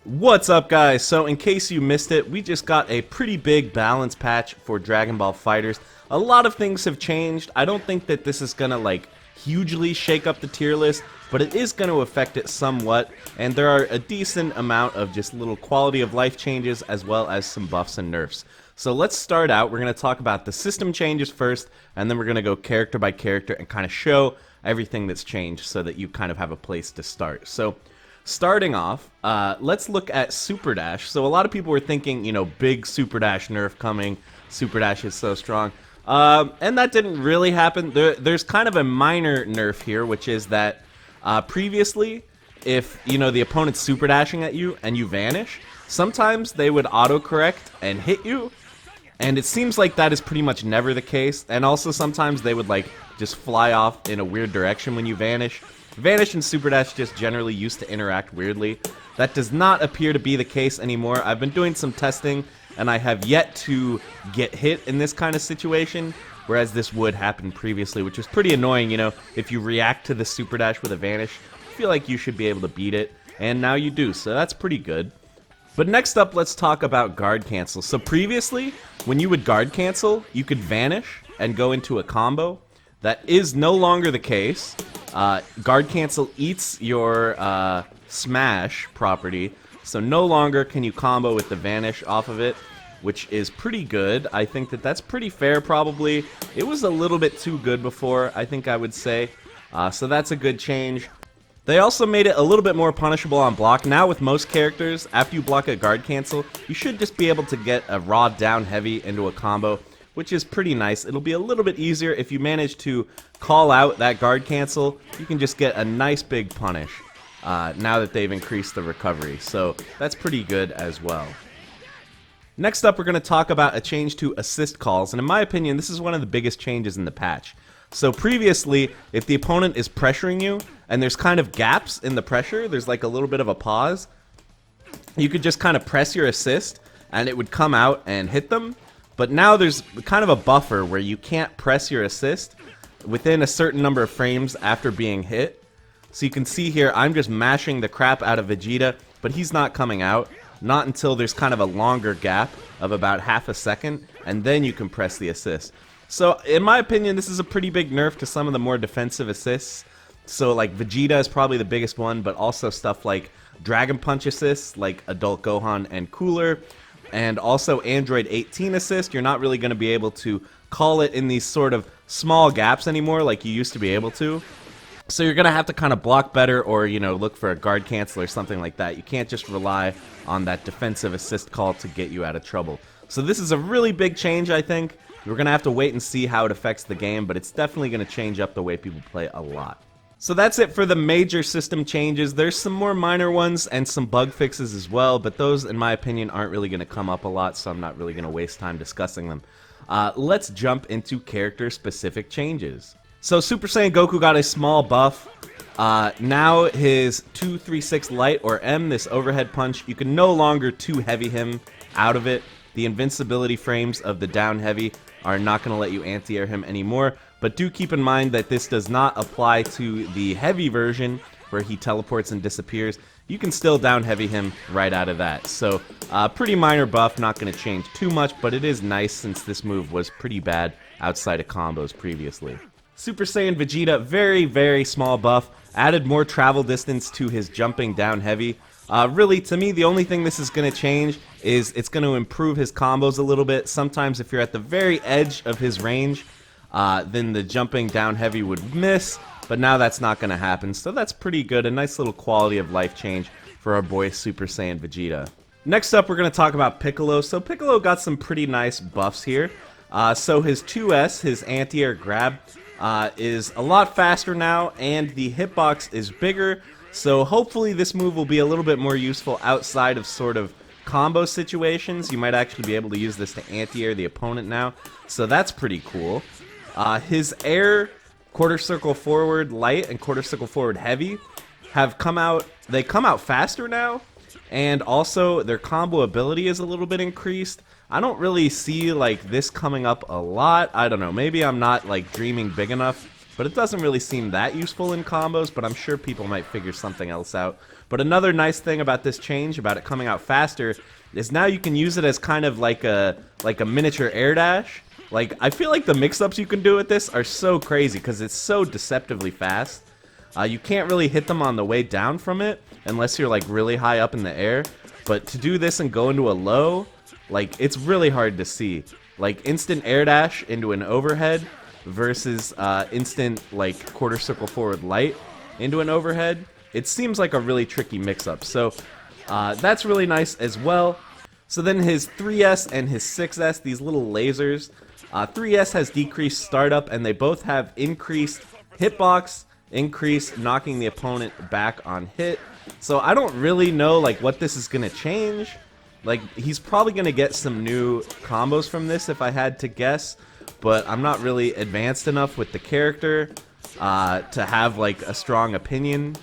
What's up, guys? So in case you missed it, we just got a pretty big balance patch for Dragon Ball FighterZ. A lot of things have changed. I don't think that this is gonna like hugely shake up the tier list, but it is going to affect it somewhat, and there are a decent amount of just little quality of life changes as well as some buffs and nerfs. So let's start out. We're going to talk about the system changes first, and then we're going to go character by character and kind of show everything that's changed so that you kind of have a place to start. So starting off, let's look at Super Dash. So a lot of people were thinking, you know, big Super Dash nerf coming. Super Dash is so strong. And that didn't really happen. There's kind of a minor nerf here, which is that previously, if, you know, the opponent's super dashing at you and you vanish, sometimes they would autocorrect and hit you, and it seems like that is pretty much never the case. And also sometimes they would like just fly off in a weird direction when you vanish. Vanish and Super Dash just generally used to interact weirdly. That does not appear to be the case anymore. I've been doing some testing, and I have yet to get hit in this kind of situation, whereas this would happen previously, which is pretty annoying. You know, if you react to the Super Dash with a vanish, I feel like you should be able to beat it, and now you do, so that's pretty good. But next up, let's talk about guard cancel. So previously, when you would guard cancel, you could vanish and go into a combo. That is no longer the case. Guard cancel eats your smash property, so no longer can you combo with the vanish off of it, which is pretty good. I think that that's pretty fair, probably. It was a little bit too good before, I think I would say. So that's a good change. They also made it a little bit more punishable on block. Now with most characters, after you block a guard cancel, you should just be able to get a raw down heavy into a combo, which is pretty nice. It'll be a little bit easier if you manage to call out that guard cancel. You can just get a nice big punish now that they've increased the recovery. So that's pretty good as well. Next up, we're going to talk about a change to assist calls, and in my opinion, this is one of the biggest changes in the patch. So previously, if the opponent is pressuring you, and there's kind of gaps in the pressure, there's like a little bit of a pause, you could just kind of press your assist, and it would come out and hit them. But now there's kind of a buffer where you can't press your assist within a certain number of frames after being hit. So you can see here, I'm just mashing the crap out of Vegeta, but he's not coming out. Not until there's kind of a longer gap of about half a second, and then you can press the assist. So in my opinion, this is a pretty big nerf to some of the more defensive assists. So like Vegeta is probably the biggest one, but also stuff like Dragon Punch assists, like Adult Gohan and Cooler, and also Android 18 assist. You're not really going to be able to call it in these sort of small gaps anymore like you used to be able to. So you're going to have to kind of block better, or, you know, look for a guard cancel or something like that. You can't just rely on that defensive assist call to get you out of trouble. So this is a really big change, I think. We're going to have to wait and see how it affects the game, but it's definitely going to change up the way people play a lot. So that's it for the major system changes. There's some more minor ones and some bug fixes as well, but those, in my opinion, aren't really going to come up a lot, so I'm not really going to waste time discussing them. Let's jump into character-specific changes. So Super Saiyan Goku got a small buff. Now his 236 Light, or M, this overhead punch, you can no longer 2-heavy him out of it. The invincibility frames of the down heavy are not going to let you anti-air him anymore, but do keep in mind that this does not apply to the heavy version where he teleports and disappears. You can still down heavy him right out of that. So pretty minor buff, not going to change too much, but it is nice since this move was pretty bad outside of combos previously. Super Saiyan Vegeta, very, very small buff. Added more travel distance to his jumping down heavy. Really, to me, the only thing this is going to change is it's going to improve his combos a little bit. Sometimes if you're at the very edge of his range, then the jumping down heavy would miss, but now that's not going to happen. So that's pretty good. A nice little quality of life change for our boy Super Saiyan Vegeta. Next up, we're going to talk about Piccolo. So Piccolo got some pretty nice buffs here. So his 2S, his anti-air grab, is a lot faster now, and the hitbox is bigger, so hopefully this move will be a little bit more useful outside of sort of combo situations. You might actually be able to use this to anti-air the opponent now, so that's pretty cool. His air, quarter circle forward light and quarter circle forward heavy have come out, they come out faster now, and also their combo ability is a little bit increased. I don't really see like this coming up a lot. I don't know, maybe I'm not like dreaming big enough, but it doesn't really seem that useful in combos, but I'm sure people might figure something else out. But another nice thing about this change, about it coming out faster, is now you can use it as kind of like a miniature air dash. Like, I feel like the mix-ups you can do with this are so crazy because it's so deceptively fast. You can't really hit them on the way down from it unless you're like really high up in the air. But to do this and go into a low, like, it's really hard to see. Like, instant air dash into an overhead versus instant like quarter circle forward light into an overhead. It seems like a really tricky mix-up. So that's really nice as well. So then his 3S and his 6S, these little lasers. 3S has decreased startup, and they both have increased hitbox, increased knocking the opponent back on hit. So I don't really know like what this is going to change. Like, he's probably going to get some new combos from this if I had to guess. But I'm not really advanced enough with the character to have like a strong opinion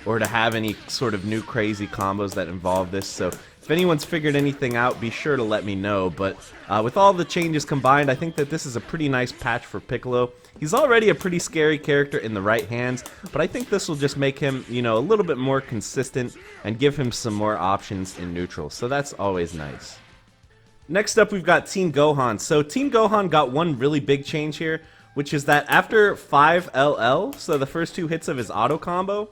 or to have any sort of new crazy combos that involve this. So if anyone's figured anything out, be sure to let me know. But with all the changes combined, I think that this is a pretty nice patch for Piccolo. He's already a pretty scary character in the right hands, but I think this will just make him, you know, a little bit more consistent and give him some more options in neutral. So that's always nice. Next up, we've got Tien Gohan. So Tien Gohan got one really big change here, which is that after 5LL, so the first 2 hits of his auto combo,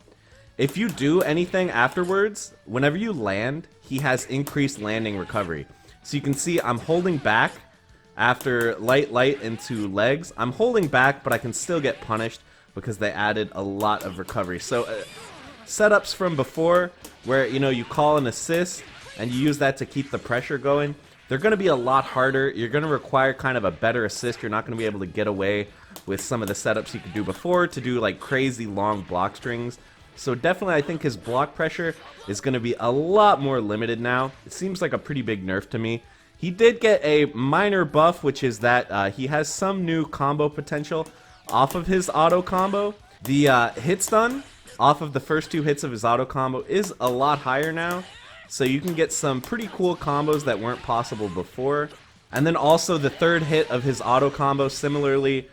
if you do anything afterwards, whenever you land, he has increased landing recovery. So you can see I'm holding back after light into legs. I'm holding back, but I can still get punished because they added a lot of recovery. So setups from before where, you know, you call an assist and you use that to keep the pressure going, they're going to be a lot harder. You're going to require kind of a better assist. You're not going to be able to get away with some of the setups you could do before to do like crazy long block strings. So definitely I think his block pressure is going to be a lot more limited now. It seems like a pretty big nerf to me. He did get a minor buff, which is that he has some new combo potential off of his auto combo. The hit stun off of the first 2 hits of his auto combo is a lot higher now. So you can get some pretty cool combos that weren't possible before. And then also the 3rd hit of his auto combo similarly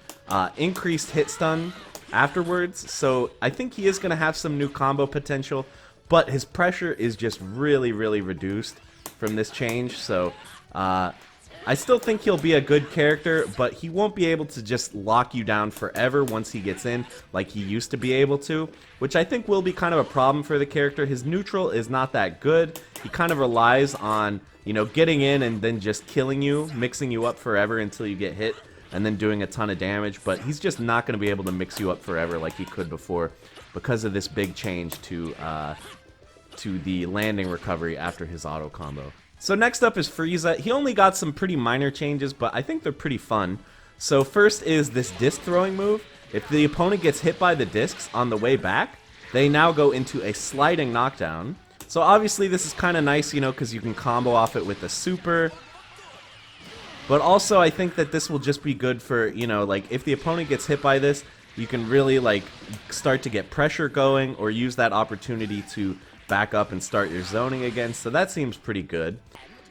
increased hit stun afterwards. So I think he is going to have some new combo potential, but his pressure is just really, really reduced from this change. So I still think he'll be a good character, but he won't be able to just lock you down forever once he gets in like he used to be able to, which I think will be kind of a problem for the character. His neutral is not that good. He kind of relies on, you know, getting in and then just killing you, mixing you up forever until you get hit, and then doing a ton of damage. But he's just not going to be able to mix you up forever like he could before because of this big change to the landing recovery after his auto combo. So next up is Frieza. He only got some pretty minor changes, but I think they're pretty fun. So first is this disc throwing move. If the opponent gets hit by the discs on the way back, they now go into a sliding knockdown. So obviously this is kind of nice, you know, because you can combo off it with a super. But also I think that this will just be good for, you know, like if the opponent gets hit by this, you can really like start to get pressure going or use that opportunity to back up and start your zoning again. So that seems pretty good.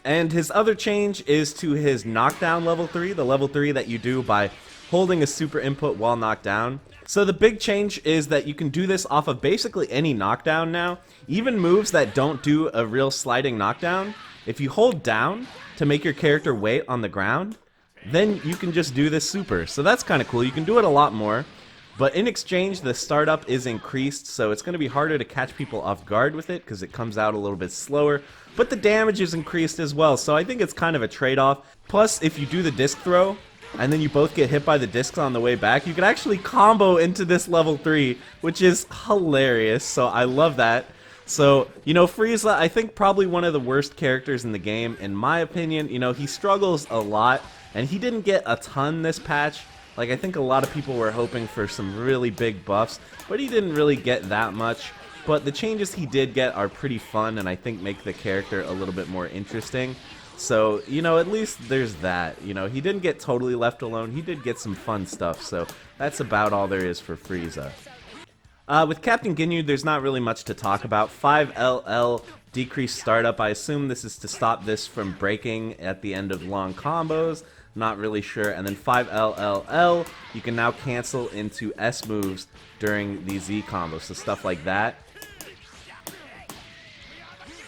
And his other change is to his knockdown level 3, the level 3 that you do by holding a super input while knocked down. So the big change is that you can do this off of basically any knockdown now, even moves that don't do a real sliding knockdown. If you hold down to make your character wait on the ground, then you can just do this super. So that's kind of cool. You can do it a lot more. But in exchange, the startup is increased, so it's going to be harder to catch people off guard with it because it comes out a little bit slower. But the damage is increased as well, so I think it's kind of a trade-off. Plus, if you do the disc throw, and then you both get hit by the discs on the way back, you can actually combo into this level 3, which is hilarious, so I love that. So, you know, Frieza, I think probably one of the worst characters in the game, in my opinion. You know, he struggles a lot, and he didn't get a ton this patch. Like, I think a lot of people were hoping for some really big buffs, but he didn't really get that much. But the changes he did get are pretty fun, and I think make the character a little bit more interesting. So, you know, at least there's that. You know, he didn't get totally left alone. He did get some fun stuff, so that's about all there is for Frieza. With Captain Ginyu, there's not really much to talk about. 5LL decreased startup. I assume this is to stop this from breaking at the end of long combos. Not really sure. And then 5LLL, you can now cancel into S moves during the Z combos, so stuff like that.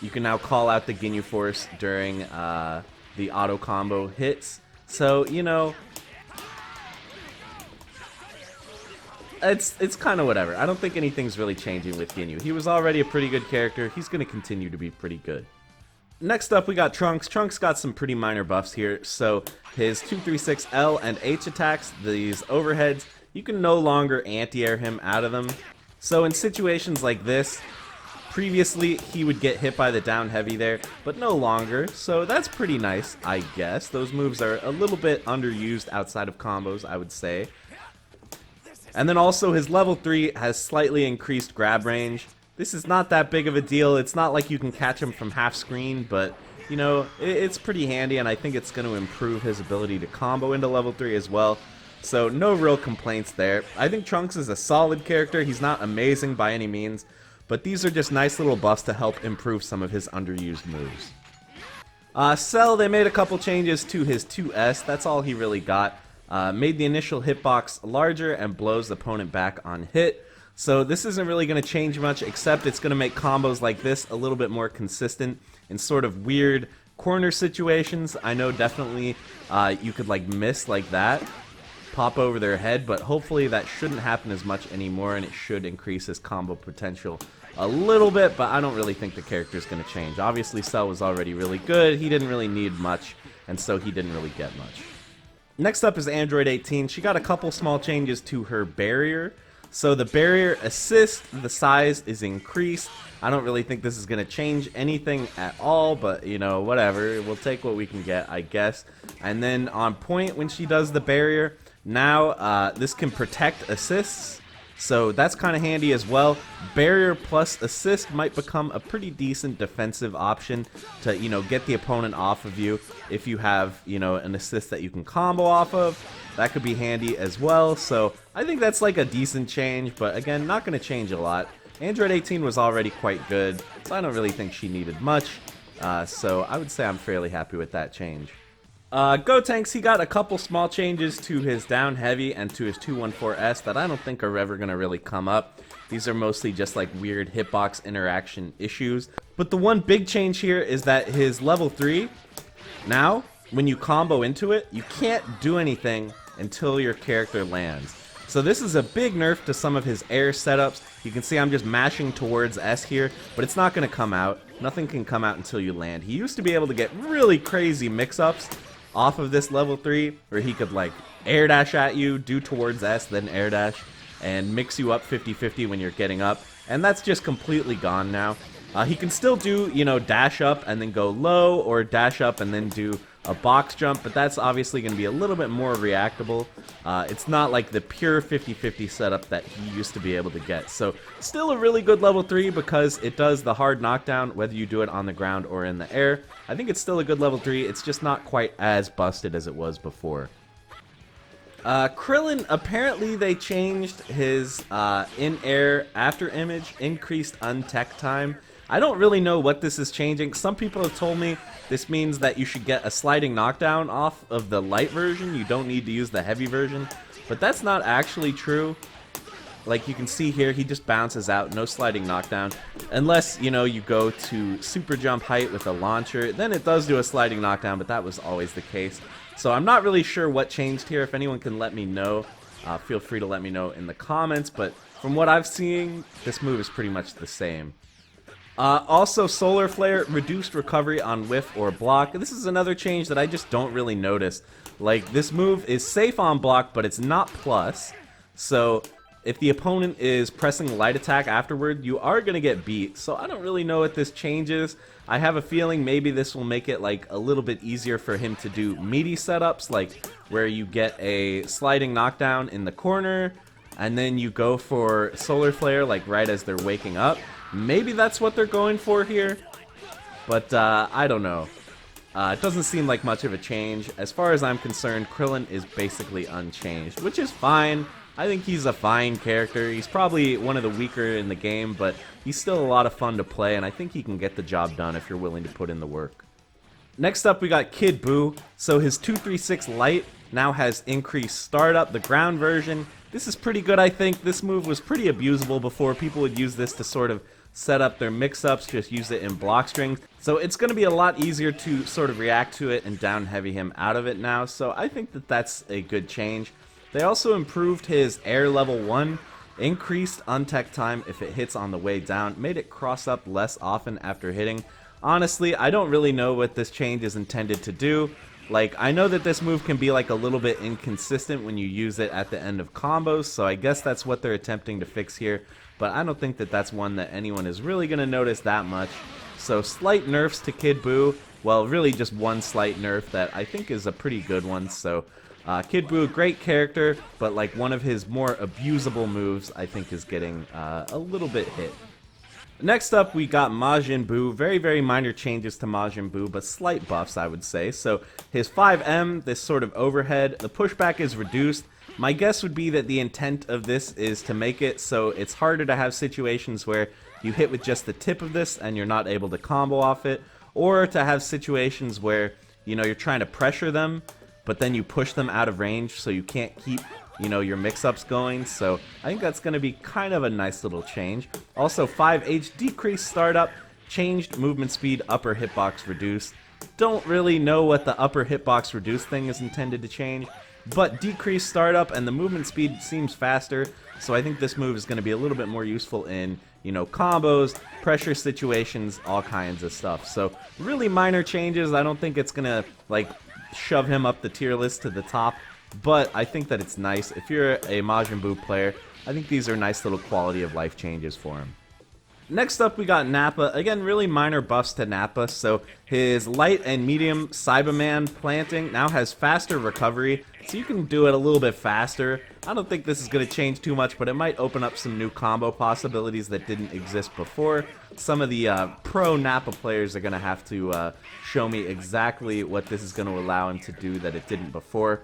You can now call out the Ginyu Force during the auto combo hits. So, you know, it's kind of whatever. I don't think anything's really changing with Ginyu. He was already a pretty good character. He's going to continue to be pretty good. Next up, we got Trunks. Trunks got some pretty minor buffs here. So his 236 L and H attacks, these overheads, you can no longer anti-air him out of them. So in situations like this, previously he would get hit by the down heavy there, but no longer. So that's pretty nice, I guess. Those moves are a little bit underused outside of combos, I would say. And then also his level 3 has slightly increased grab range. This is not that big of a deal. It's not like you can catch him from half screen, but, you know, it's pretty handy, and I think it's going to improve his ability to combo into level 3 as well. So no real complaints there. I think Trunks is a solid character. He's not amazing by any means, but these are just nice little buffs to help improve some of his underused moves. Cell, they made a couple changes to his 2S. That's all he really got. Made the initial hitbox larger and blows the opponent back on hit. So this isn't really going to change much, except it's going to make combos like this a little bit more consistent in sort of weird corner situations. I know definitely you could like miss like that, pop over their head, but hopefully that shouldn't happen as much anymore, and it should increase his combo potential a little bit, but I don't really think the character is going to change. Obviously, Cell was already really good. He didn't really need much, and so he didn't really get much. Next up is Android 18. She got a couple small changes to her barrier. So the barrier assist, the size is increased. I don't really think this is going to change anything at all, but, you know, whatever. We'll take what we can get, I guess. And then on point, when she does the barrier, now this can protect assists. So that's kind of handy as well. Barrier plus assist might become a pretty decent defensive option to, you know, get the opponent off of you. If you have, you know, an assist that you can combo off of, that could be handy as well. So I think that's like a decent change, but again, not going to change a lot. Android 18 was already quite good, so I don't really think she needed much. So I would say I'm fairly happy with that change. Gotenks, he got a couple small changes to his down heavy and to his 214S that I don't think are ever going to really come up. These are mostly just like weird hitbox interaction issues. But the one big change here is that his level 3, now, when you combo into it, you can't do anything until your character lands. So this is a big nerf to some of his air setups. You can see I'm just mashing towards S here, but it's not going to come out. Nothing can come out until you land. He used to be able to get really crazy mix-ups off of this level 3, where he could like air dash at you, do towards S, then air dash, and mix you up 50-50 when you're getting up. And that's just completely gone now. He can still do, you know, dash up and then go low, or dash up and then do a box jump, but that's obviously going to be a little bit more reactable. It's not like the pure 50-50 setup that he used to be able to get. So still a really good level 3 because it does the hard knockdown whether you do it on the ground or in the air. I think it's still a good level 3. It's just not quite as busted as it was before. Krillin, apparently they changed his in-air after image, increased untech time. I don't really know what this is changing. Some people have told me this means that you should get a sliding knockdown off of the light version. You don't need to use the heavy version. But that's not actually true. Like you can see here, he just bounces out, no sliding knockdown. Unless, you know, you go to super jump height with a launcher, then it does do a sliding knockdown, but that was always the case. So I'm not really sure what changed here. If anyone can let me know, feel free to let me know in the comments. But from what I've seen, this move is pretty much the same. Also, Solar Flare, reduced recovery on whiff or block. This is another change that I just don't really notice. Like, this move is safe on block, but it's not plus. So, if the opponent is pressing light attack afterward, you are going to get beat. So, I don't really know what this changes. I have a feeling maybe this will make it, like, a little bit easier for him to do meaty setups, like, where you get a sliding knockdown in the corner, and then you go for Solar Flare, like, right as they're waking up. Maybe that's what they're going for here, but I don't know. It doesn't seem like much of a change. As far as I'm concerned, Krillin is basically unchanged, which is fine. I think he's a fine character. He's probably one of the weaker in the game, but he's still a lot of fun to play, and I think he can get the job done if you're willing to put in the work. Next up, we got Kid Buu. So his 236 Light now has increased startup, the ground version. This is pretty good, I think. This move was pretty abusable before. People would use this to sort of set up their mix-ups, just use it in block strings. So it's going to be a lot easier to sort of react to it and down heavy him out of it now. So I think that that's a good change. They also improved his air level 1, increased untech time if it hits on the way down, made it cross up less often after hitting. Honestly, I don't really know what this change is intended to do. Like, I know that this move can be like a little bit inconsistent when you use it at the end of combos, so I guess that's what they're attempting to fix here, but I don't think that that's one that anyone is really going to notice that much. So slight nerfs to Kid Buu, well, really just one slight nerf that I think is a pretty good one. So Kid Buu, great character, but like one of his more abusable moves I think is getting a little bit hit. Next up, we got Majin Buu. Very, very minor changes to Majin Buu, but slight buffs, I would say. So his 5M, this sort of overhead, the pushback is reduced. My guess would be that the intent of this is to make it so it's harder to have situations where you hit with just the tip of this and you're not able to combo off it, or to have situations where, you know, you're trying to pressure them, but then you push them out of range so you can't keep, you know, your mix-ups going. So I think that's going to be kind of a nice little change. Also, 5H decreased startup, changed movement speed, upper hitbox reduced. Don't really know what the upper hitbox reduce thing is intended to change, but decreased startup and the movement speed seems faster, so I think this move is going to be a little bit more useful in, you know, combos, pressure situations, all kinds of stuff. So really minor changes. I don't think it's going to like shove him up the tier list to the top, but I think that it's nice. If you're a Majin Buu player, I think these are nice little quality of life changes for him. Next up, we got Nappa. Again, really minor buffs to Nappa. So his light and medium Cyberman planting now has faster recovery, so you can do it a little bit faster. I don't think this is going to change too much, but it might open up some new combo possibilities that didn't exist before. Some of the pro Nappa players are going to have to show me exactly what this is going to allow him to do that it didn't before.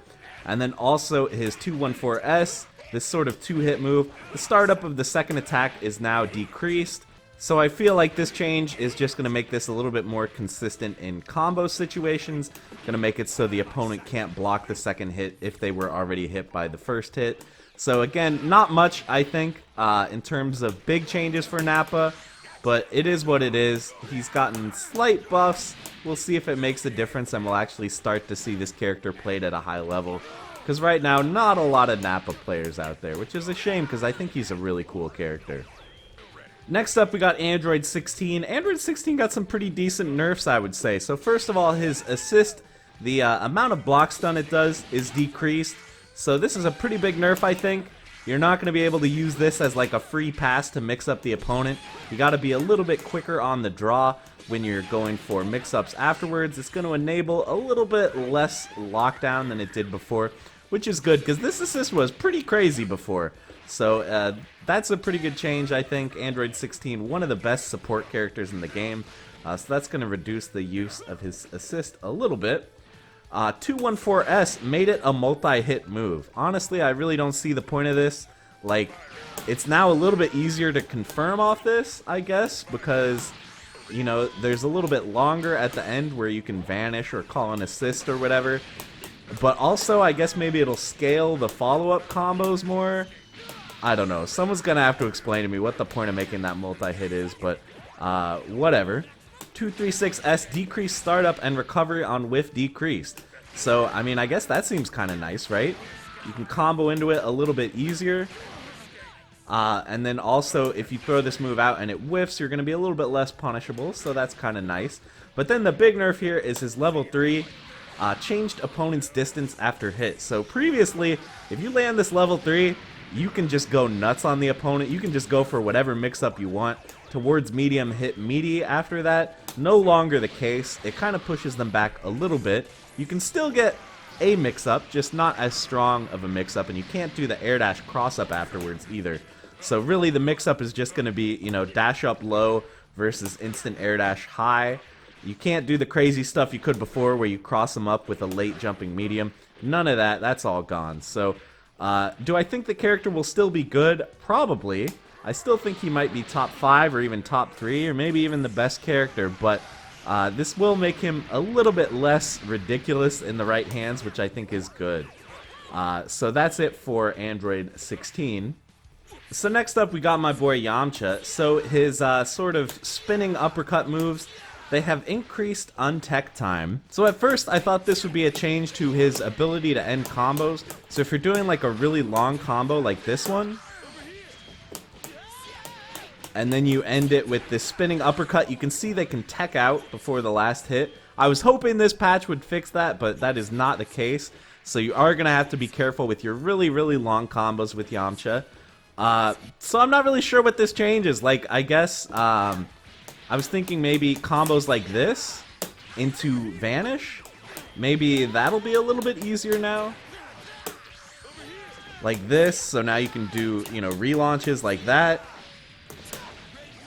And then also his 214S, this sort of two-hit move. The startup of the second attack is now decreased. So I feel like this change is just going to make this a little bit more consistent in combo situations. Going to make it so the opponent can't block the second hit if they were already hit by the first hit. So again, not much, I think, in terms of big changes for Nappa, but it is what it is. He's gotten slight buffs. We'll see if it makes a difference and we'll actually start to see this character played at a high level. Because right now, not a lot of Nappa players out there, which is a shame because I think he's a really cool character. Next up, we got Android 16. Android 16 got some pretty decent nerfs, I would say. So first of all, his assist, the amount of block stun it does is decreased. So this is a pretty big nerf, I think. You're not going to be able to use this as like a free pass to mix up the opponent. You got to be a little bit quicker on the draw when you're going for mix-ups afterwards. It's going to enable a little bit less lockdown than it did before, which is good because this assist was pretty crazy before. So that's a pretty good change, I think. Android 16, one of the best support characters in the game. So that's going to reduce the use of his assist a little bit. 214S made it a multi-hit move. Honestly, I really don't see the point of this. Like, it's now a little bit easier to confirm off this, I guess, because, you know, there's a little bit longer at the end where you can vanish or call an assist or whatever. But also, I guess maybe it'll scale the follow-up combos more. I don't know. Someone's going to have to explain to me what the point of making that multi-hit is, but whatever. 236S decreased startup and recovery on whiff decreased. So, I mean, I guess that seems kind of nice, right? You can combo into it a little bit easier. And then also, if you throw this move out and it whiffs, you're going to be a little bit less punishable, so that's kind of nice. But then the big nerf here is his level 3. Changed opponent's distance after hit. So previously, if you land this level 3, you can just go nuts on the opponent. You can just go for whatever mix-up you want. Towards medium, hit meaty after that. No longer the case. It kind of pushes them back a little bit. You can still get a mix-up, just not as strong of a mix-up, and you can't do the air dash cross-up afterwards either. So really the mix-up is just going to be, you know, dash up low versus instant air dash high. You can't do the crazy stuff you could before where you cross them up with a late jumping medium. None of that. That's all gone. So do I think the character will still be good? Probably. I still think he might be top 5 or even top 3 or maybe even the best character, but this will make him a little bit less ridiculous in the right hands, which I think is good. So that's it for Android 16. So next up we got my boy Yamcha. So his sort of spinning uppercut moves, they have increased untech time. So at first I thought this would be a change to his ability to end combos. So if you're doing like a really long combo like this one, and then you end it with this spinning uppercut, you can see they can tech out before the last hit. I was hoping this patch would fix that, but that is not the case. So you are going to have to be careful with your really, really long combos with Yamcha. So I'm not really sure what this change is. Like, I guess, I was thinking maybe combos like this into Vanish. Maybe that'll be a little bit easier now. Like this, so now you can do, you know, relaunches like that.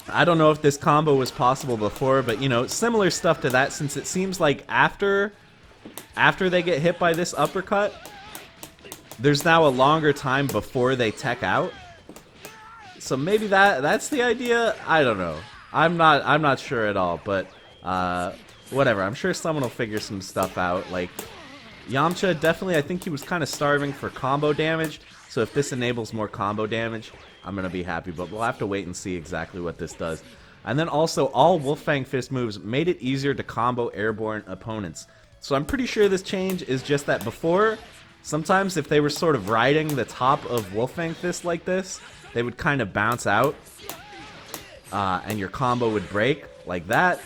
I don't know if this combo was possible before, but, you know, similar stuff to that, since it seems like after they get hit by this uppercut, there's now a longer time before they tech out. So maybe that's the idea. I don't know. I'm not sure at all, but whatever. I'm sure someone will figure some stuff out. Like Yamcha, definitely, I think he was kind of starving for combo damage. So if this enables more combo damage, I'm going to be happy, but we'll have to wait and see exactly what this does. And then also, all Wolfang Fist moves made it easier to combo airborne opponents. So I'm pretty sure this change is just that before, sometimes if they were sort of riding the top of Wolfang Fist like this, they would kind of bounce out, and your combo would break like that.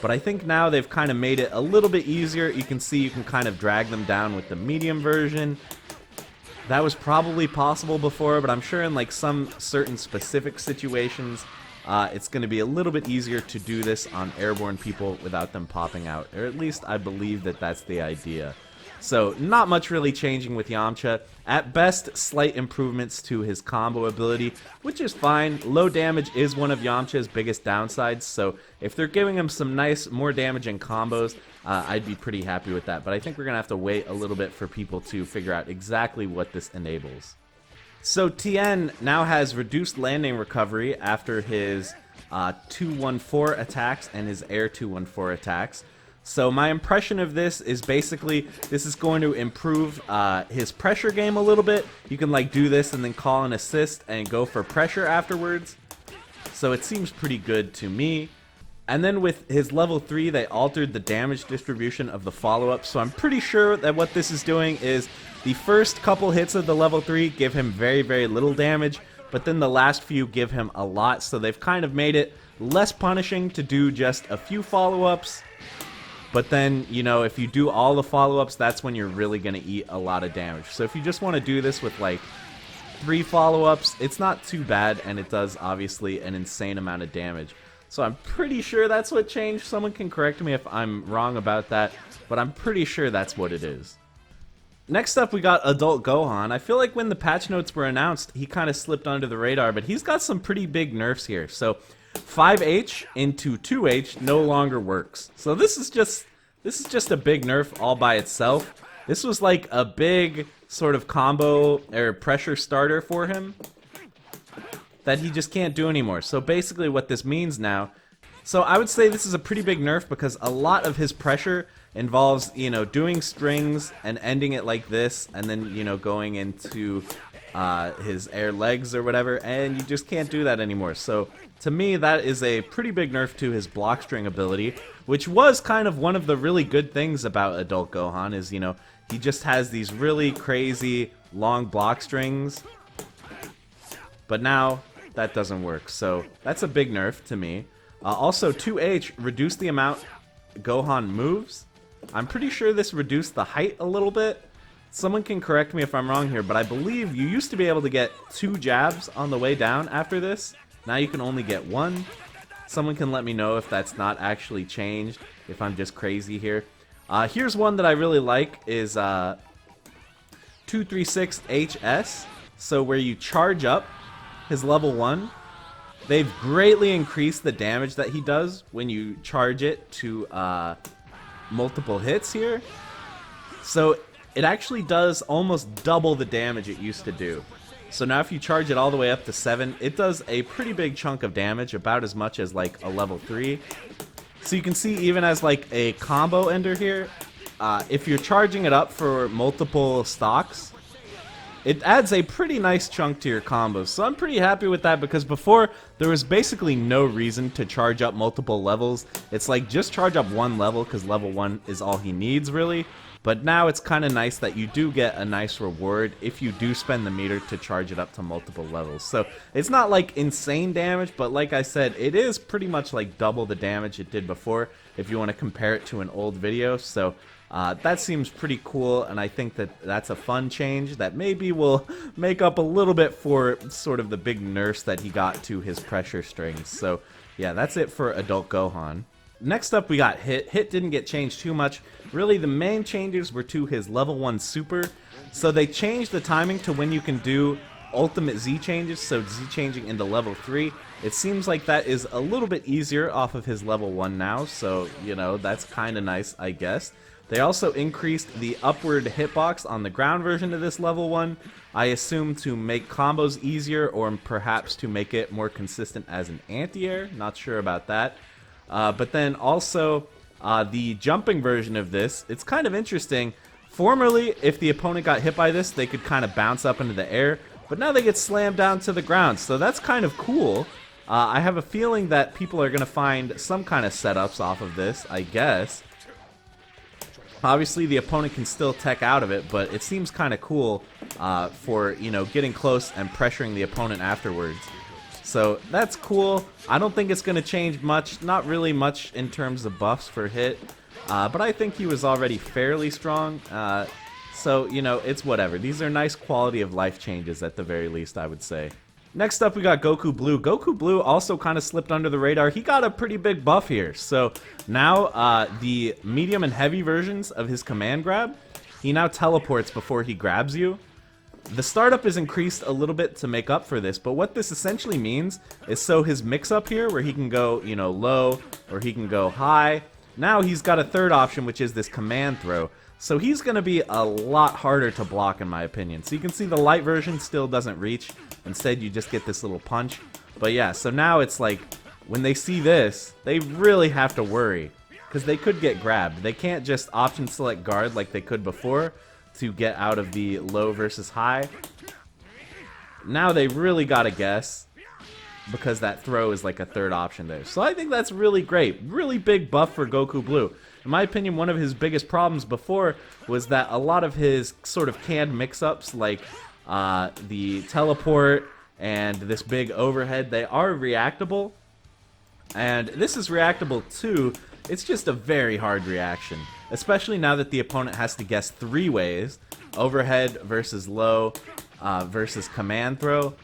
But I think now they've kind of made it a little bit easier. You can see you can kind of drag them down with the medium version. That was probably possible before, but I'm sure in like some certain specific situations, it's going to be a little bit easier to do this on airborne people without them popping out. Or at least I believe that that's the idea. So not much really changing with Yamcha. At best, slight improvements to his combo ability, which is fine. Low damage is one of Yamcha's biggest downsides, so if they're giving him some nice, more damaging combos, I'd be pretty happy with that. But I think we're going to have to wait a little bit for people to figure out exactly what this enables. So Tien now has reduced landing recovery after his 214 attacks and his Air 214 attacks. So my impression of this is basically this is going to improve his pressure game a little bit. You can like do this and then call an assist and go for pressure afterwards. So it seems pretty good to me. And then with his level 3, they altered the damage distribution of the follow-up. So I'm pretty sure that what this is doing is the first couple hits of the level 3 give him very, very little damage, but then the last few give him a lot. So they've kind of made it less punishing to do just a few follow-ups. But then, you know, if you do all the follow-ups, that's when you're really going to eat a lot of damage. So if you just want to do this with like 3 follow-ups, it's not too bad, and it does obviously an insane amount of damage. So I'm pretty sure that's what changed. Someone can correct me if I'm wrong about that, but I'm pretty sure that's what it is. Next up, we got Adult Gohan. I feel like when the patch notes were announced, he kind of slipped under the radar, but he's got some pretty big nerfs here. So 5H into 2H no longer works. So this is just a big nerf all by itself. This was like a big sort of combo or pressure starter for him that he just can't do anymore. So basically what this means now, so I would say this is a pretty big nerf because a lot of his pressure involves, you know, doing strings and ending it like this and then, you know, going into his air legs or whatever, and you just can't do that anymore. So to me, that is a pretty big nerf to his block string ability, which was kind of one of the really good things about Adult Gohan is, you know, he just has these really crazy long block strings, but now that doesn't work. So that's a big nerf to me. Also, 2H reduced the amount Gohan moves. I'm pretty sure this reduced the height a little bit. Someone can correct me if I'm wrong here, but I believe you used to be able to get 2 jabs on the way down after this. Now you can only get 1. Someone can let me know if that's not actually changed, if I'm just crazy here. Here's one that I really like is 236HS. So where you charge up his level 1, they've greatly increased the damage that he does when you charge it to multiple hits here. So it actually does almost double the damage it used to do. So now if you charge it all the way up to 7, it does a pretty big chunk of damage, about as much as like a level 3. So you can see even as like a combo ender here, if you're charging it up for multiple stocks, it adds a pretty nice chunk to your combos. So I'm pretty happy with that because before there was basically no reason to charge up multiple levels. It's like just charge up one level because level 1 is all he needs really. But now it's kind of nice that you do get a nice reward if you do spend the meter to charge it up to multiple levels. So it's not like insane damage, but like I said, it is pretty much like double the damage it did before if you want to compare it to an old video. So that seems pretty cool, and I think that that's a fun change that maybe will make up a little bit for sort of the big nerfs that he got to his pressure strings. So yeah, that's it for Adult Gohan. Next up we got Hit. Hit didn't get changed too much. Really the main changes were to his level 1 super. So they changed the timing to when you can do ultimate Z changes, so Z changing into level 3. It seems like that is a little bit easier off of his level 1 now, so you know, that's kind of nice, I guess. They also increased the upward hitbox on the ground version of this level 1, I assume to make combos easier or perhaps to make it more consistent as an anti-air, not sure about that. But then also the jumping version of this, it's kind of interesting. Formerly, if the opponent got hit by this, they could kind of bounce up into the air, but now they get slammed down to the ground, so that's kind of cool. I have a feeling that people are going to find some kind of setups off of this, I guess. Obviously, the opponent can still tech out of it, but it seems kind of cool for, you know, getting close and pressuring the opponent afterwards. So that's cool. I don't think it's going to change much, not really much in terms of buffs for Hit, but I think he was already fairly strong. So, you know, it's whatever. These are nice quality of life changes at the very least, I would say. Next up, we got Goku Blue. Goku Blue also kind of slipped under the radar. He got a pretty big buff here. So now the medium and heavy versions of his command grab, he now teleports before he grabs you. The startup is increased a little bit to make up for this, but what this essentially means is so his mix-up here, where he can go, you know, low, or he can go high, now he's got a third option, which is this command throw. So he's going to be a lot harder to block, in my opinion. So you can see the light version still doesn't reach. Instead, you just get this little punch. But yeah, so now it's like, when they see this, they really have to worry, because they could get grabbed. They can't just option select guard like they could before to get out of the low versus high. Now they really gotta guess, because that throw is like a third option there. So I think that's really great. Really big buff for Goku Blue. In my opinion, one of his biggest problems before was that a lot of his sort of canned mix-ups, like the teleport and this big overhead, they are reactable. And this is reactable too. It's just a very hard reaction, especially now that the opponent has to guess 3 ways: overhead versus low versus command throw.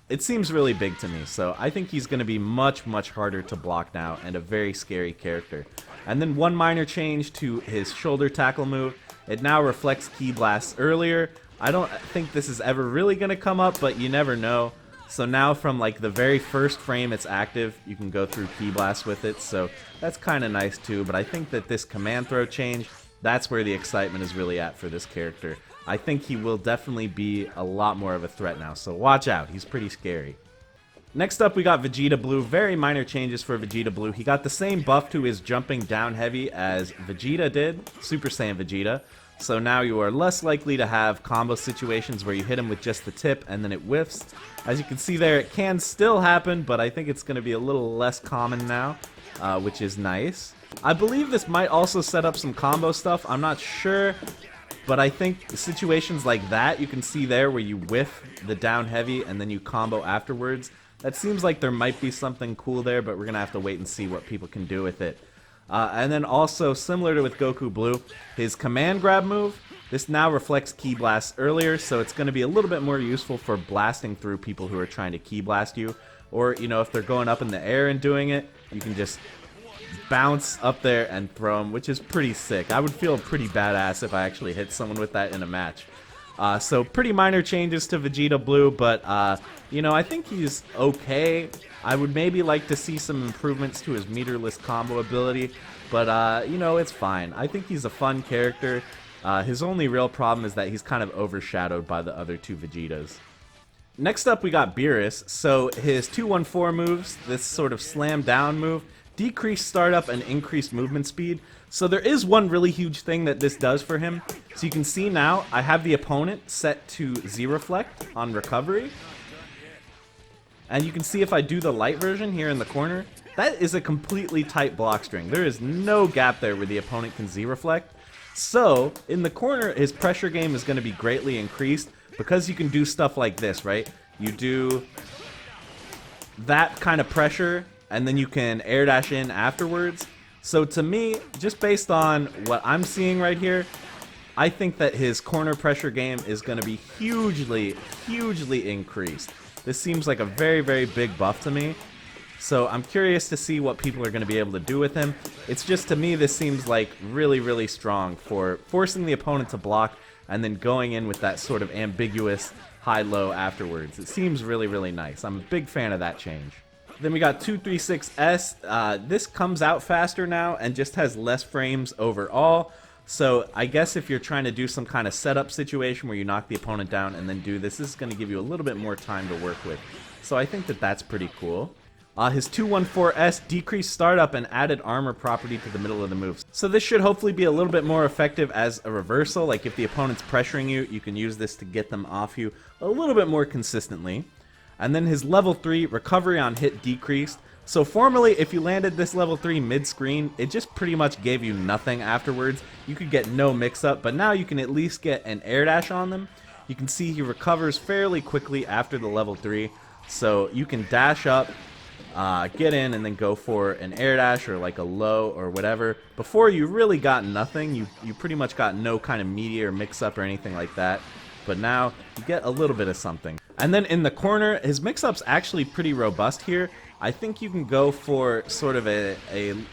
It seems really big to me, so I think he's going to be much harder to block now, and a very scary character. And then one minor change to his shoulder tackle move. It now reflects Ki Blasts earlier. I don't think this is ever really going to come up, but you never know. So now from like the very first frame it's active, you can go through Ki Blast with it, so that's kind of nice too. But I think that this command throw change, that's where the excitement is really at for this character. I think he will definitely be a lot more of a threat now, so watch out, he's pretty scary. Next up we got Vegeta Blue. Very minor changes for Vegeta Blue. He got the same buff to his jumping down heavy as Vegeta did, Super Saiyan Vegeta. So now you are less likely to have combo situations where you hit him with just the tip and then it whiffs. As you can see there, it can still happen, but I think it's going to be a little less common now, which is nice. I believe this might also set up some combo stuff. I'm not sure, but I think situations like that, you can see there where you whiff the down heavy and then you combo afterwards. That seems like there might be something cool there, but we're going to have to wait and see what people can do with it. And then also, similar to with Goku Blue, his command grab move, this now reflects Ki Blast earlier, so it's going to be a little bit more useful for blasting through people who are trying to Ki Blast you. Or, you know, if they're going up in the air and doing it, you can just bounce up there and throw them, which is pretty sick. I would feel pretty badass if I actually hit someone with that in a match. So pretty minor changes to Vegeta Blue, but, you know, I think he's okay. I would maybe like to see some improvements to his meterless combo ability, but, you know, it's fine. I think he's a fun character. His only real problem is that he's kind of overshadowed by the other 2 Vegetas. Next up, we got Beerus. So his 2-1-4 moves, this sort of slam down move, decreased startup and increased movement speed. So there is one really huge thing that this does for him. So you can see now I have the opponent set to Z-Reflect on recovery. And you can see if I do the light version here in the corner, that is a completely tight block string. There is no gap there where the opponent can Z-Reflect. So in the corner, his pressure game is going to be greatly increased because you can do stuff like this, right? You do that kind of pressure, and then you can air dash in afterwards. So to me, just based on what I'm seeing right here, I think that his corner pressure game is going to be hugely, hugely increased. This seems like a very, very big buff to me. So I'm curious to see what people are going to be able to do with him. It's just, to me, this seems like really, really strong for forcing the opponent to block and then going in with that sort of ambiguous high-low afterwards. It seems really, really nice. I'm a big fan of that change. Then we got 236S. This comes out faster now and just has less frames overall. So I guess if you're trying to do some kind of setup situation where you knock the opponent down and then do this, this is going to give you a little bit more time to work with. So I think that that's pretty cool. His 214S decreased startup and added armor property to the middle of the move. So this should hopefully be a little bit more effective as a reversal. Like if the opponent's pressuring you, you can use this to get them off you a little bit more consistently. And then his level 3 recovery on hit decreased. So formerly, if you landed this level 3 mid-screen, it just pretty much gave you nothing afterwards. You could get no mix-up, but now you can at least get an air dash on them. You can see he recovers fairly quickly after the level 3. So you can dash up, get in, and then go for an air dash or like a low or whatever. Before, you really got nothing. You pretty much got no kind of media or mix-up or anything like that. But now you get a little bit of something. And then in the corner, his mix-up's actually pretty robust here. I think you can go for sort of a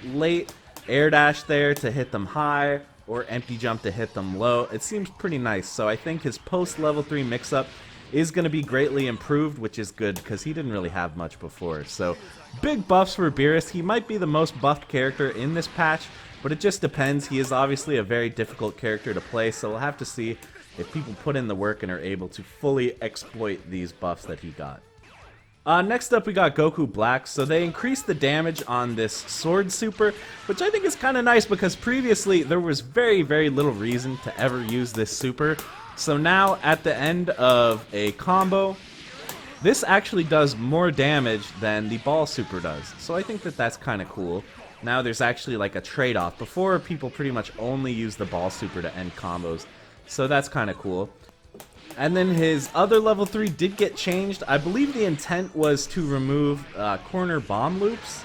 late air dash there to hit them high, or empty jump to hit them low. It seems pretty nice. So I think his post level 3 mix-up is going to be greatly improved, which is good because he didn't really have much before. So big buffs for Beerus. He might be the most buffed character in this patch, but it just depends. He is obviously a very difficult character to play, so we'll have to see if people put in the work and are able to fully exploit these buffs that he got. Next up, we got Goku Black. So they increased the damage on this sword super, which I think is kind of nice because previously there was very, very little reason to ever use this super. So now at the end of a combo, this actually does more damage than the ball super does. So I think that that's kind of cool. Now there's actually like a trade-off. Before, people pretty much only use the ball super to end combos. So that's kind of cool. And then his other level 3 did get changed. I believe the intent was to remove corner bomb loops.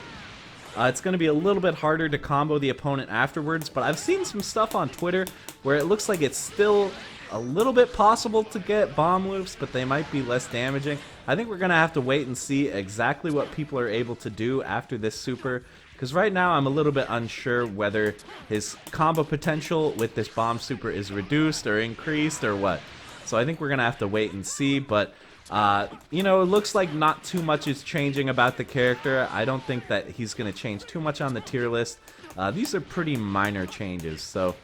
It's going to be a little bit harder to combo the opponent afterwards, but I've seen some stuff on Twitter where it looks like it's still a little bit possible to get bomb loops, but they might be less damaging. I think we're going to have to wait and see exactly what people are able to do after this super, because right now I'm a little bit unsure whether his combo potential with this bomb super is reduced or increased or what. So I think we're going to have to wait and see, but, you know, it looks like not too much is changing about the character. I don't think that he's going to change too much on the tier list. These are pretty minor changes, so...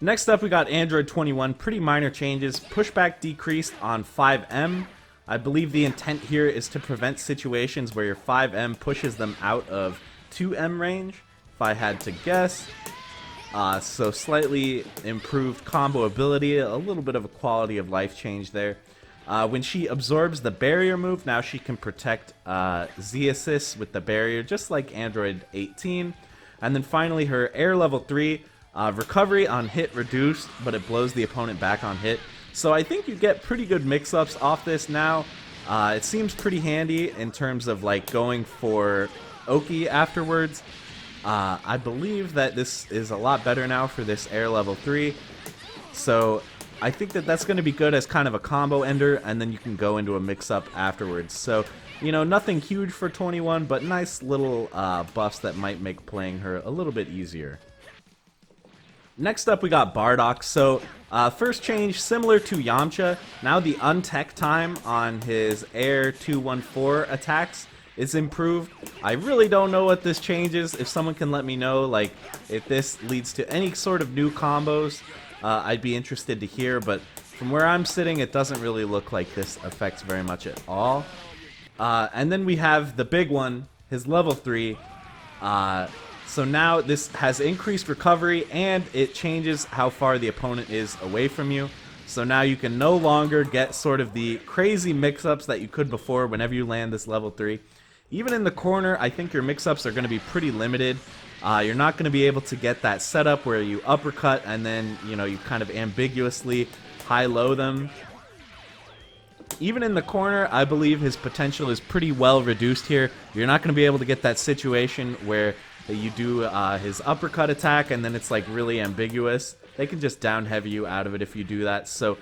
Next up, we got Android 21. Pretty minor changes. Pushback decreased on 5M. I believe the intent here is to prevent situations where your 5M pushes them out of 2M range, if I had to guess. So slightly improved combo ability, a little bit of a quality of life change there. When she absorbs the barrier move, now she can protect Z-Assist with the barrier, just like Android 18. And then finally, her air level 3, recovery on hit reduced, but it blows the opponent back on hit. So I think you get pretty good mix-ups off this now. It seems pretty handy in terms of like going for Oki afterwards. I believe that this is a lot better now for this air level 3. So I think that that's going to be good as kind of a combo ender, and then you can go into a mix-up afterwards. So, you know, nothing huge for 21, but nice little buffs that might make playing her a little bit easier. Next up, we got Bardock. So, first change, similar to Yamcha, now the untech time on his Air 214 attacks is improved. I really don't know what this changes. If someone can let me know, like, if this leads to any sort of new combos, I'd be interested to hear, but from where I'm sitting, it doesn't really look like this affects very much at all. And then we have the big one, his level 3, So now this has increased recovery, and it changes how far the opponent is away from you. So now you can no longer get sort of the crazy mix-ups that you could before whenever you land this level 3. Even in the corner, I think your mix-ups are going to be pretty limited. You're not going to be able to get that setup where you uppercut and then, you kind of ambiguously high-low them. Even in the corner, I believe his potential is pretty well reduced here. You're not going to be able to get that situation where you do his uppercut attack and then it's like really ambiguous. They can just down heavy you out of it if you do that. So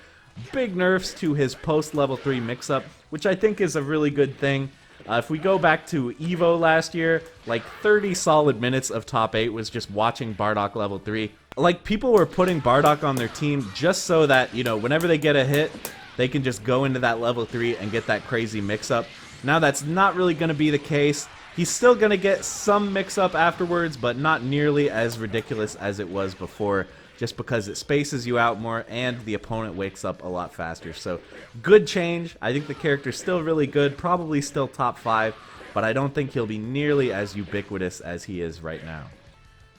big nerfs to his post level 3 mix-up, which I think is a really good thing. If we go back to EVO last year, like 30 solid minutes of top 8 was just watching Bardock level 3. Like, people were putting Bardock on their team just so that, whenever they get a hit, they can just go into that level 3 and get that crazy mix-up. Now that's not really going to be the case. He's still going to get some mix-up afterwards, but not nearly as ridiculous as it was before, just because it spaces you out more and the opponent wakes up a lot faster. So, good change. I think the character's still really good, probably still top 5, but I don't think he'll be nearly as ubiquitous as he is right now.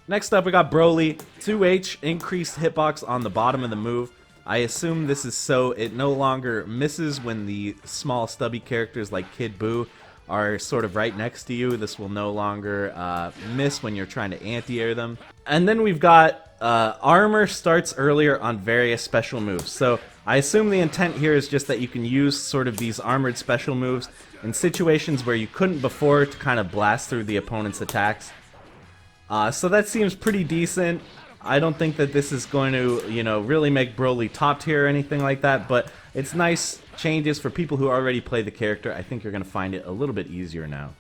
Next up, we got Broly. 2H, increased hitbox on the bottom of the move. I assume this is so it no longer misses when the small stubby characters like Kid Buu are sort of right next to you. This will no longer miss when you're trying to anti-air them. And then we've got armor starts earlier on various special moves. So I assume the intent here is just that you can use sort of these armored special moves in situations where you couldn't before to kind of blast through the opponent's attacks. So that seems pretty decent. I don't think that this is going to, really make Broly top tier or anything like that, but it's nice changes for people who already play the character. I think you're going to find it a little bit easier now.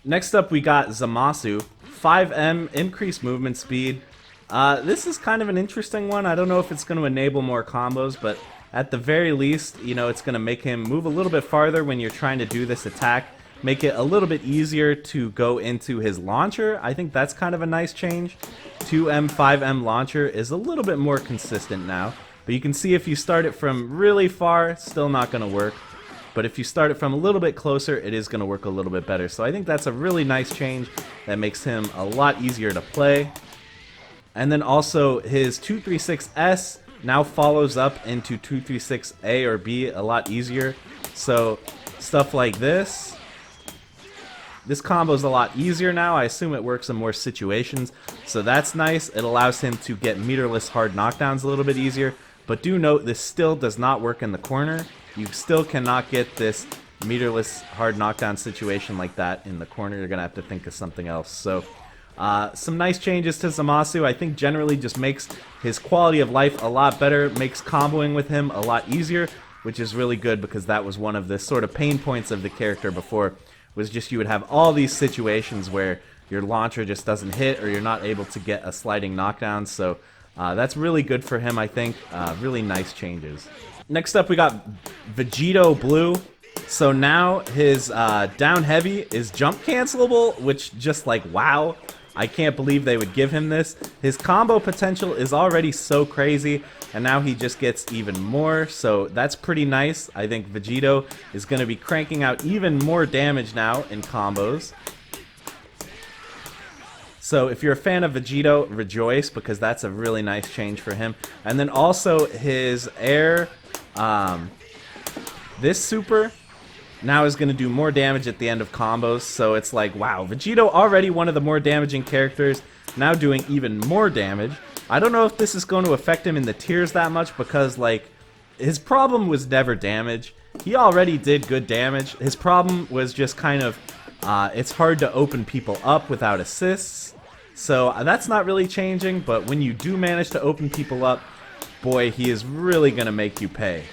Next up, we got Zamasu. 5M, increased movement speed. This is kind of an interesting one. I don't know if it's going to enable more combos, but at the very least, it's going to make him move a little bit farther when you're trying to do this attack. Make it a little bit easier to go into his launcher. I think that's kind of a nice change. 2M, 5M launcher is a little bit more consistent now. But you can see if you start it from really far, it's still not going to work. But if you start it from a little bit closer, it is going to work a little bit better. So I think that's a really nice change that makes him a lot easier to play. And then also his 236S now follows up into 236A or B a lot easier. So stuff like this. This combo is a lot easier now. I assume it works in more situations. So that's nice. It allows him to get meterless hard knockdowns a little bit easier. But do note, this still does not work in the corner. You still cannot get this meterless hard knockdown situation like that in the corner. You're going to have to think of something else. So some nice changes to Zamasu. I think generally just makes his quality of life a lot better. Makes comboing with him a lot easier, which is really good because that was one of the sort of pain points of the character before. Was just you would have all these situations where your launcher just doesn't hit or you're not able to get a sliding knockdown. So that's really good for him, I think. Really nice changes. Next up, we got Vegito Blue. So now his down heavy is jump cancelable, which just like, wow. I can't believe they would give him this. His combo potential is already so crazy, and now he just gets even more, so that's pretty nice. I think Vegito is going to be cranking out even more damage now in combos. So if you're a fan of Vegito, rejoice, because that's a really nice change for him. And then also his air, this super now is going to do more damage at the end of combos, so it's like, wow, Vegito already one of the more damaging characters, now doing even more damage. I don't know if this is going to affect him in the tiers that much, because, like, his problem was never damage. He already did good damage. His problem was just kind of, it's hard to open people up without assists, so that's not really changing, but when you do manage to open people up, boy, he is really going to make you pay.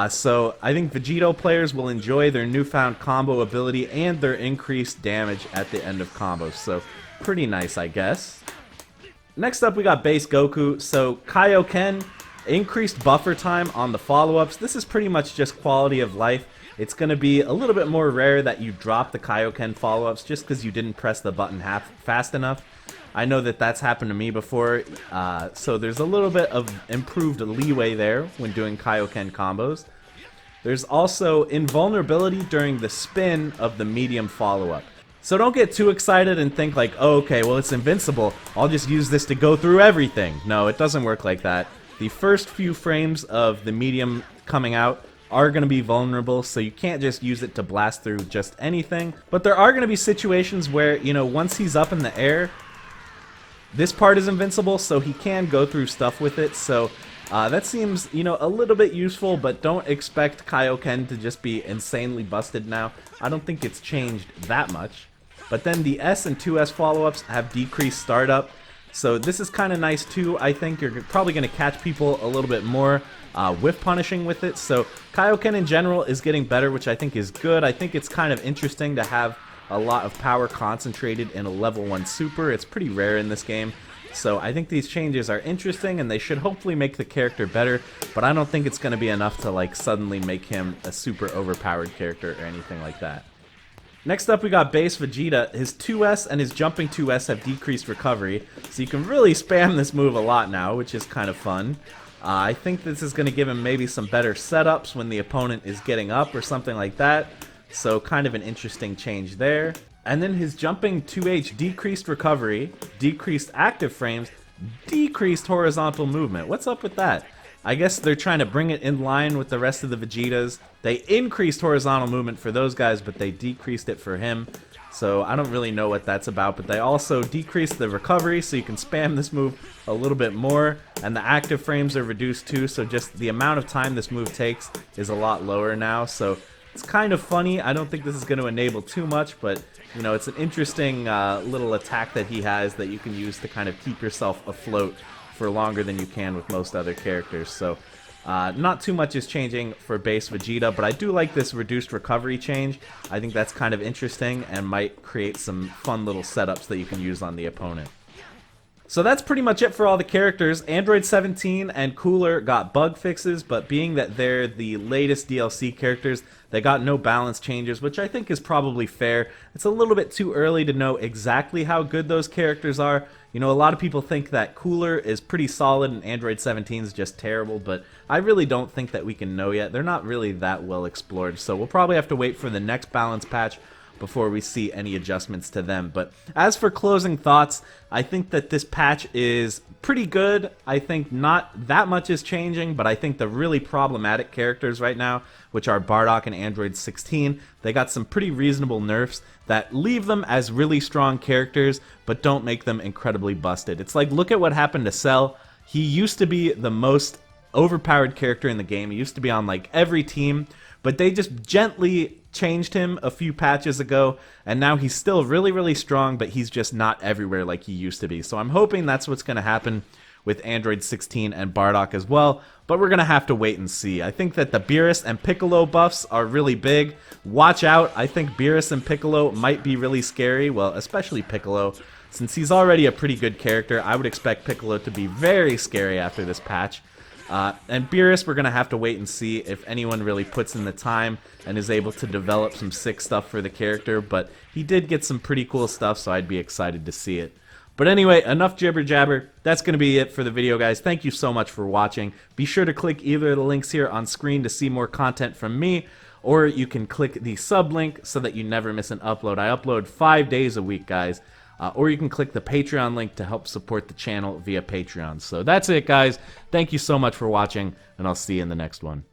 So I think Vegito players will enjoy their newfound combo ability and their increased damage at the end of combos. So pretty nice, I guess. Next up, we got base Goku. So Kaioken, increased buffer time on the follow-ups. This is pretty much just quality of life. It's going to be a little bit more rare that you drop the Kaioken follow-ups just because you didn't press the button fast enough. I know that that's happened to me before, so there's a little bit of improved leeway there when doing Kaioken combos. There's also invulnerability during the spin of the medium follow-up. So don't get too excited and think like, oh, okay, well, it's invincible. I'll just use this to go through everything. No, it doesn't work like that. The first few frames of the medium coming out are going to be vulnerable, so you can't just use it to blast through just anything. But there are going to be situations where, you know, once he's up in the air, this part is invincible, so he can go through stuff with it. So that seems, you know, a little bit useful, but don't expect Kaioken to just be insanely busted now. I don't think it's changed that much. But then the S and 2S follow-ups have decreased startup, so this is kind of nice too. I think you're probably going to catch people a little bit more whiff punishing with it. So Kaioken in general is getting better, which I think is good. I think it's kind of interesting to have a lot of power concentrated in a level 1 super. It's pretty rare in this game. So I think these changes are interesting, and they should hopefully make the character better, but I don't think it's going to be enough to like suddenly make him a super overpowered character or anything like that. Next up, we got base Vegeta. His 2S and his jumping 2S have decreased recovery, so you can really spam this move a lot now, which is kind of fun. I think this is going to give him maybe some better setups when the opponent is getting up or something like that, so kind of an interesting change there. And then his jumping 2H decreased recovery, decreased active frames, decreased horizontal movement. What's up with that? I guess they're trying to bring it in line with the rest of the Vegetas. They increased horizontal movement for those guys, but they decreased it for him. So I don't really know what that's about, but they also decreased the recovery, so you can spam this move a little bit more. And the active frames are reduced too, so just the amount of time this move takes is a lot lower now. So it's kind of funny. I don't think this is going to enable too much, but you know, it's an interesting little attack that he has that you can use to kind of keep yourself afloat for longer than you can with most other characters. So not too much is changing for base Vegeta, but I do like this reduced recovery change. I think that's kind of interesting and might create some fun little setups that you can use on the opponent. So that's pretty much it for all the characters. Android 17 and Cooler got bug fixes, but being that they're the latest DLC characters, they got no balance changes, which I think is probably fair. It's a little bit too early to know exactly how good those characters are. You know, a lot of people think that Cooler is pretty solid and Android 17 is just terrible, but I really don't think that we can know yet. They're not really that well explored, so we'll probably have to wait for the next balance patch before we see any adjustments to them. But as for closing thoughts, I think that this patch is pretty good. I think not that much is changing, but I think the really problematic characters right now, which are Bardock and Android 16, they got some pretty reasonable nerfs that leave them as really strong characters, but don't make them incredibly busted. It's like, look at what happened to Cell. He used to be the most overpowered character in the game. He used to be on like every team, but they just gently changed him a few patches ago, and now he's still really, really strong, but he's just not everywhere like he used to be. So I'm hoping that's what's going to happen with Android 16 and Bardock as well, but we're going to have to wait and see. I think that the Beerus and Piccolo buffs are really big. Watch out. I think Beerus and Piccolo might be really scary, well, especially Piccolo. Since he's already a pretty good character, I would expect Piccolo to be very scary after this patch. And Beerus, we're going to have to wait and see if anyone really puts in the time and is able to develop some sick stuff for the character, but he did get some pretty cool stuff, so I'd be excited to see it. But anyway, enough jibber jabber. That's going to be it for the video, guys. Thank you so much for watching. Be sure to click either of the links here on screen to see more content from me, or you can click the sub link so that you never miss an upload. I upload 5 days a week, guys. Or you can click the Patreon link to help support the channel via Patreon. So that's it, guys. Thank you so much for watching, and I'll see you in the next one.